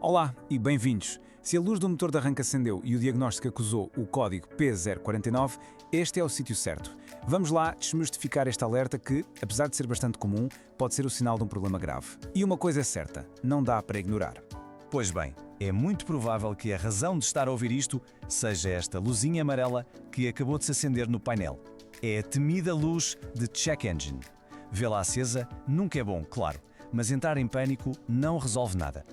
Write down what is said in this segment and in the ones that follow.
Olá e bem-vindos! Se a luz do motor de arranque acendeu e o diagnóstico acusou o código P049, este é o sítio certo. Vamos lá desmistificar este alerta que, apesar de ser bastante comum, pode ser o sinal de um problema grave. E uma coisa é certa, não dá para ignorar. Pois bem, é muito provável que a razão de estar a ouvir isto seja esta luzinha amarela que acabou de se acender no painel. É a temida luz de Check Engine. Vê-la acesa nunca é bom, claro, mas entrar em pânico não resolve nada.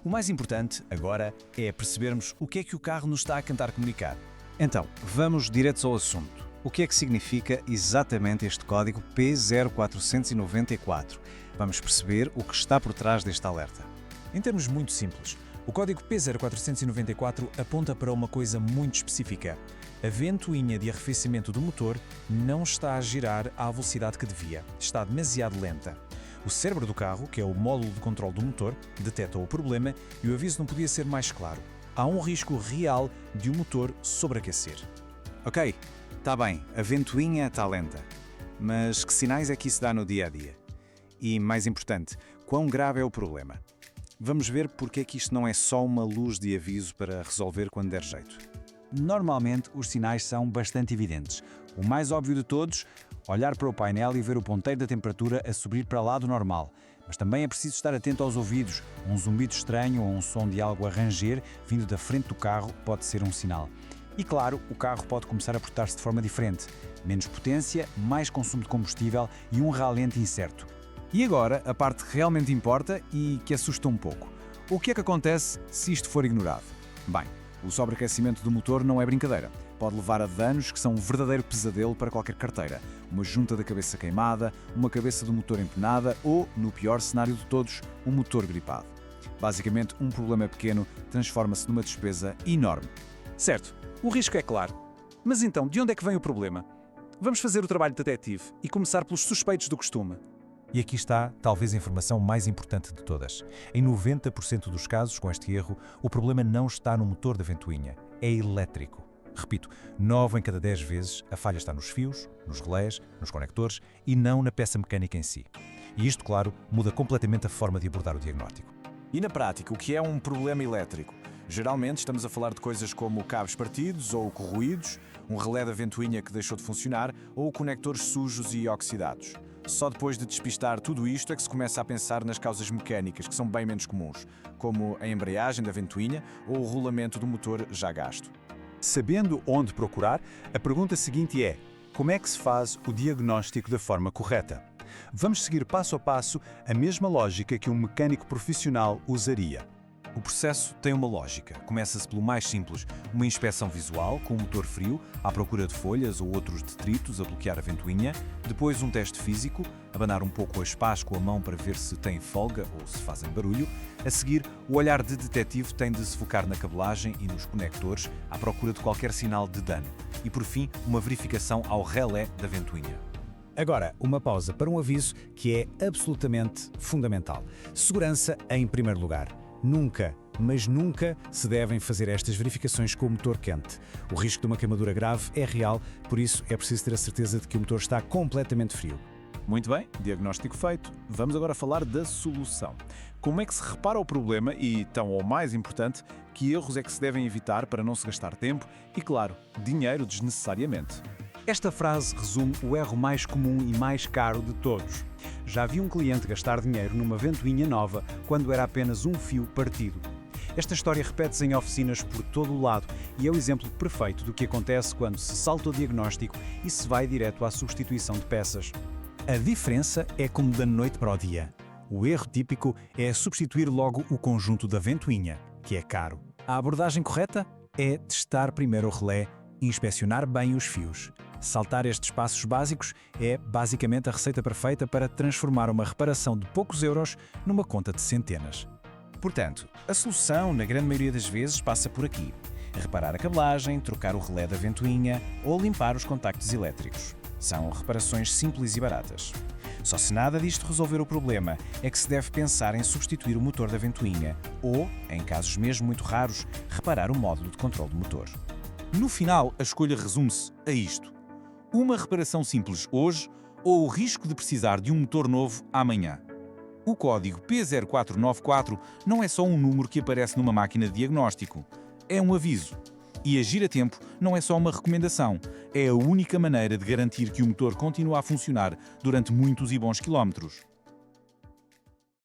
O mais importante, agora, é percebermos o que é que o carro nos está a tentar comunicar. Então, vamos diretos ao assunto. O que é que significa exatamente este código P0494? Vamos perceber o que está por trás deste alerta. Em termos muito simples, o código P0494 aponta para uma coisa muito específica. A ventoinha de arrefecimento do motor não está a girar à velocidade que devia. Está demasiado lenta. O cérebro do carro, que é o módulo de controle do motor, detectou o problema e o aviso não podia ser mais claro. Há um risco real de o motor sobreaquecer. Ok, está bem, a ventoinha está lenta. Mas que sinais é que isso dá no dia a dia? E, mais importante, quão grave é o problema? Vamos ver porque é que isto não é só uma luz de aviso para resolver quando der jeito. Normalmente, os sinais são bastante evidentes. O mais óbvio de todos, olhar para o painel e ver o ponteiro da temperatura a subir para lá do normal. Mas também é preciso estar atento aos ouvidos. Um zumbido estranho ou um som de algo a ranger vindo da frente do carro pode ser um sinal. E claro, o carro pode começar a portar-se de forma diferente. Menos potência, mais consumo de combustível e um ralente incerto. E agora, a parte que realmente importa e que assusta um pouco. O que é que acontece se isto for ignorado? Bem, o sobreaquecimento do motor não é brincadeira. Pode levar a danos que são um verdadeiro pesadelo para qualquer carteira. Uma junta da cabeça queimada, uma cabeça do motor empenada ou, no pior cenário de todos, um motor gripado. Basicamente, um problema pequeno transforma-se numa despesa enorme. Certo, o risco é claro. Mas então, de onde é que vem o problema? Vamos fazer o trabalho de detetive e começar pelos suspeitos do costume. E aqui está, talvez, a informação mais importante de todas. Em 90% dos casos, com este erro, o problema não está no motor da ventoinha, é elétrico. Repito, 9 em cada 10 vezes a falha está nos fios, nos relés, nos conectores e não na peça mecânica em si. E isto, claro, muda completamente a forma de abordar o diagnóstico. E na prática, o que é um problema elétrico? Geralmente estamos a falar de coisas como cabos partidos ou corroídos, um relé da ventoinha que deixou de funcionar ou conectores sujos e oxidados. Só depois de despistar tudo isto é que se começa a pensar nas causas mecânicas, que são bem menos comuns, como a embreagem da ventoinha ou o rolamento do motor já gasto. Sabendo onde procurar, a pergunta seguinte é: como é que se faz o diagnóstico da forma correta? Vamos seguir passo a passo a mesma lógica que um mecânico profissional usaria. O processo tem uma lógica. Começa-se pelo mais simples, uma inspeção visual com o motor frio, à procura de folhas ou outros detritos a bloquear a ventoinha, depois um teste físico, abanar um pouco as pás com a mão para ver se tem folga ou se fazem barulho. A seguir, o olhar de detetive tem de se focar na cabelagem e nos conectores, à procura de qualquer sinal de dano. E por fim, uma verificação ao relé da ventoinha. Agora, uma pausa para um aviso que é absolutamente fundamental. Segurança em primeiro lugar. Nunca, mas nunca se devem fazer estas verificações com o motor quente. O risco de uma queimadura grave é real, por isso é preciso ter a certeza de que o motor está completamente frio. Muito bem, diagnóstico feito. Vamos agora falar da solução. Como é que se repara o problema e, tão ou mais importante, que erros é que se devem evitar para não se gastar tempo e, claro, dinheiro desnecessariamente? Esta frase resume o erro mais comum e mais caro de todos. Já vi um cliente gastar dinheiro numa ventoinha nova quando era apenas um fio partido. Esta história repete-se em oficinas por todo o lado e é o exemplo perfeito do que acontece quando se salta o diagnóstico e se vai direto à substituição de peças. A diferença é como da noite para o dia. O erro típico é substituir logo o conjunto da ventoinha, que é caro. A abordagem correta é testar primeiro o relé e inspecionar bem os fios. Saltar estes passos básicos é basicamente a receita perfeita para transformar uma reparação de poucos euros numa conta de centenas. Portanto, a solução, na grande maioria das vezes, passa por aqui. Reparar a cabelagem, trocar o relé da ventoinha ou limpar os contactos elétricos. São reparações simples e baratas. Só se nada disto resolver o problema é que se deve pensar em substituir o motor da ventoinha ou, em casos mesmo muito raros, reparar o módulo de controle do motor. No final, a escolha resume-se a isto: uma reparação simples hoje ou o risco de precisar de um motor novo amanhã. O código P0494 não é só um número que aparece numa máquina de diagnóstico. É um aviso. E agir a tempo não é só uma recomendação. É a única maneira de garantir que o motor continua a funcionar durante muitos e bons quilómetros.